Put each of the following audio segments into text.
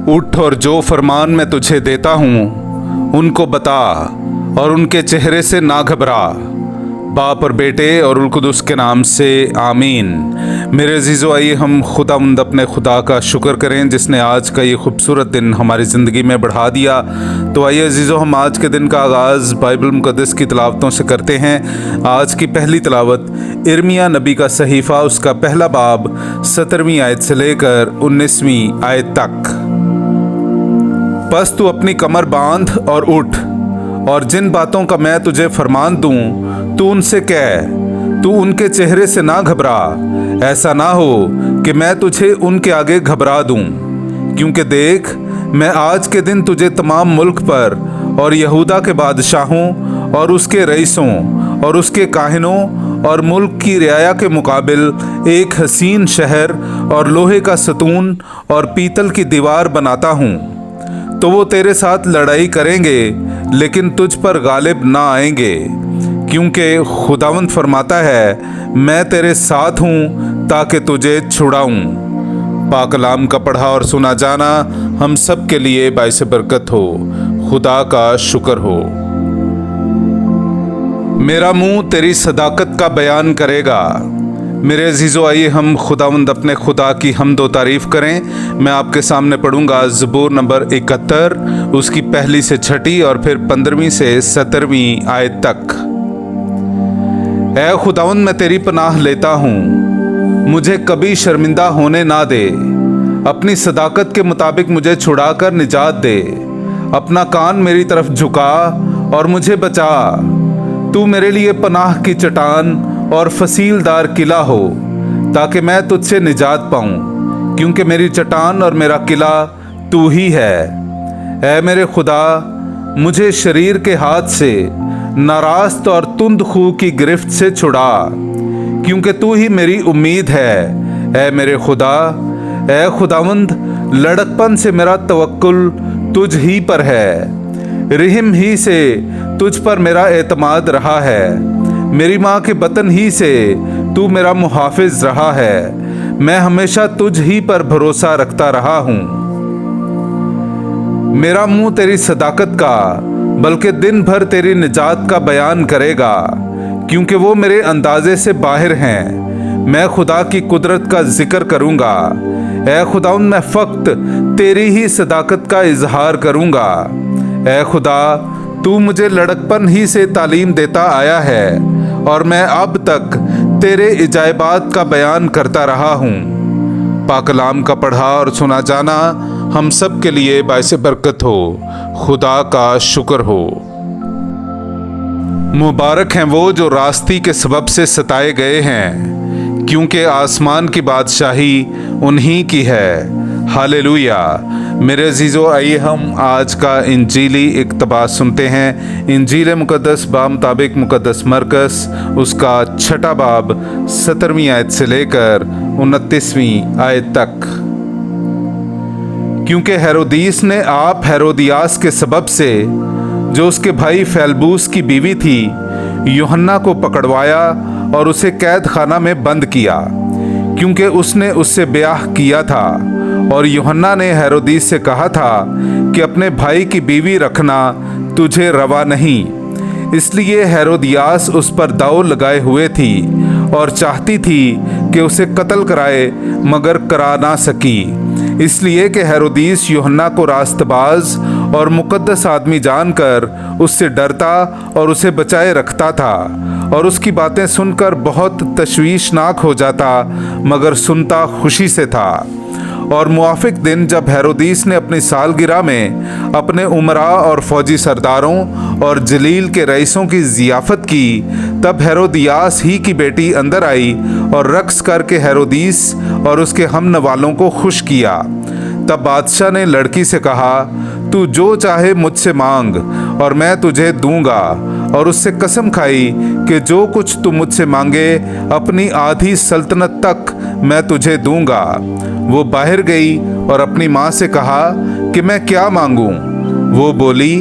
उठ और जो फरमान मैं तुझे देता हूँ उनको बता और उनके चेहरे से ना घबरा। बाप और बेटे और उल कुदुस के नाम से आमीन। मेरे अजीज़ो, आइए हम खुदावंद अपने खुदा का शुक्र करें जिसने आज का ये खूबसूरत दिन हमारी ज़िंदगी में बढ़ा दिया। तो आइए अजीज़ो, हम आज के दिन का आगाज़ बाइबल मुक़द्दस की तिलावतों से करते हैं। आज की पहली तिलावत इर्मिया नबी का सहीफ़ा, उसका पहला बाब 17वीं आयत से लेकर 19वीं आयत तक। बस तू अपनी कमर बांध और उठ, और जिन बातों का मैं तुझे फरमान दूं तू उनसे कह। तू उनके चेहरे से ना घबरा, ऐसा ना हो कि मैं तुझे उनके आगे घबरा दूं। क्योंकि देख, मैं आज के दिन तुझे तमाम मुल्क पर और यहूदा के बादशाहों और उसके रईसों और उसके काहिनों और मुल्क की रियाया के मुकाबिल एक हसीन शहर और लोहे का सतून और पीतल की दीवार बनाता हूँ। तो वो तेरे साथ लड़ाई करेंगे लेकिन तुझ पर गालिब ना आएंगे, क्योंकि खुदावंद फरमाता है, मैं तेरे साथ हूँ ताकि तुझे छुड़ाऊँ। पाक कलाम का पढ़ा और सुना जाना हम सब के लिए बाइस बरकत हो। खुदा का शुक्र हो। मेरा मुंह तेरी सदाकत का बयान करेगा। मेरे अजीज़ों, आइए हम खुदावंद अपने खुदा की हम्द व तारीफ़ करें। मैं आपके सामने पढ़ूंगा ज़बूर नंबर 71, उसकी पहली से छठी और फिर 15वीं से 17वीं आयत तक। ऐ खुदावंद, मैं तेरी पनाह लेता हूँ, मुझे कभी शर्मिंदा होने ना दे। अपनी सदाकत के मुताबिक मुझे छुड़ाकर निजात दे। अपना कान मेरी तरफ झुका और मुझे बचा। तू मेरे लिए पनाह की चट्टान और फसीलदार किला हो, ताकि मैं तुझसे निजात पाऊं, क्योंकि मेरी चट्टान और मेरा किला तू ही है। ऐ मेरे खुदा, मुझे शरीर के हाथ से, नारास्त और तुंद खू की गिरफ्त से छुड़ा, क्योंकि तू ही मेरी उम्मीद है। ऐ मेरे खुदा, ऐ खुदावंद, लड़कपन से मेरा तवक्कुल तुझ ही पर है। रहम ही से तुझ पर मेरा एतमाद रहा है। मेरी माँ के बतन ही से तू मेरा मुहाफिज रहा है। मैं हमेशा तुझ ही पर भरोसा रखता रहा हूँ। मेरा मुंह तेरी सदाकत का बल्कि दिन भर तेरी निजात का बयान करेगा, क्योंकि वो मेरे अंदाजे से बाहर हैं। मैं खुदा की कुदरत का जिक्र करूँगा। ऐ खुदाउन, मैं फ़क्त तेरी ही सदाकत का इजहार करूँगा। ऐ खुदा, तू मुझे लड़कपन ही से तालीम देता आया है और मैं अब तक तेरे इजायबात का बयान करता रहा हूँ। पाक कलाम का पढ़ा और सुना जाना हम सब के लिए बाइस बरकत हो। खुदा का शुक्र हो। मुबारक हैं वो जो रास्ती के सबब से सताए गए हैं, क्योंकि आसमान की बादशाही उन्हीं की है। हालेलुया। मेरे अजीज़ों, आइए हम आज का इंजीली इक़्तिबास सुनते हैं। इंजील मुक़द्दस बामुताबिक मुक़द्दस मरकस, उसका छठा बाब 17वीं आयत से लेकर 29वीं आयत तक। क्योंकि हेरोदीस ने आप हेरोदियास के सबब से, जो उसके भाई फैलबूस की बीवी थी, यूहन्ना को पकड़वाया और उसे कैद खाना में बंद किया, क्योंकि उसने उससे ब्याह किया था। और यूहन्ना ने हेरोदीस से कहा था कि अपने भाई की बीवी रखना तुझे रवा नहीं। इसलिए हेरोदियास उस पर दाव लगाए हुए थी और चाहती थी कि उसे कत्ल कराए, मगर करा ना सकी, इसलिए कि हेरोदीस यूहन्ना को रास्तबाज और मुकद्दस आदमी जानकर उससे डरता और उसे बचाए रखता था, और उसकी बातें सुनकर बहुत तशवीशनाक हो जाता, मगर सुनता खुशी से था। और मुआफिक दिन जब हेरोदीस ने अपनी सालगिरह में अपने उमरा और फौजी सरदारों और जलील के रईसों की ज़ियाफ़त की, तब हेरोदियास ही की बेटी अंदर आई और रक्स करके हेरोदीस और उसके हमनवालों को खुश किया। तब बादशाह ने लड़की से कहा, तू जो चाहे मुझसे मांग और मैं तुझे दूंगा। और उससे कसम खाई कि जो कुछ तू मुझसे मांगे, अपनी आधी सल्तनत तक मैं तुझे दूंगा। वो बाहर गई और अपनी माँ से कहा कि मैं क्या मांगूं? वो बोली,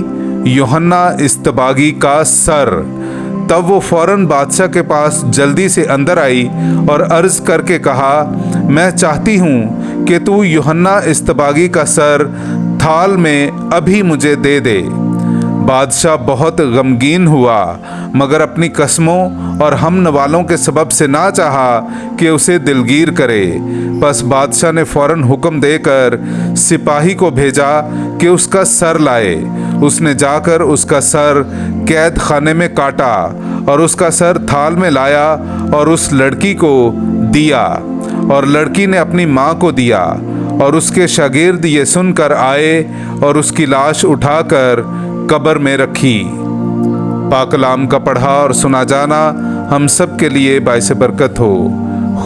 यूहन्ना इस्तबागी का सर। तब वो फौरन बादशाह के पास जल्दी से अंदर आई और अर्ज़ करके कहा, मैं चाहती हूँ कि तू यूहन्ना इस्तबागी का सर थाल में अभी मुझे दे दे। बादशाह बहुत गमगीन हुआ, मगर अपनी कसमों और हमनवालों के सबब से ना चाहा कि उसे दिलगीर करे। बस बादशाह ने फौरन हुक्म देकर सिपाही को भेजा कि उसका सर लाए। उसने जाकर उसका सर कैद खाने में काटा और उसका सर थाल में लाया और उस लड़की को दिया, और लड़की ने अपनी माँ को दिया। और उसके शागिर्द ये सुनकर आए और उसकी लाश उठाकर कब्र में रखी। पाक कलाम का पढ़ा और सुना जाना हम सब के लिए बाइस बरकत हो।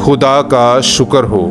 खुदा का शुक्र हो।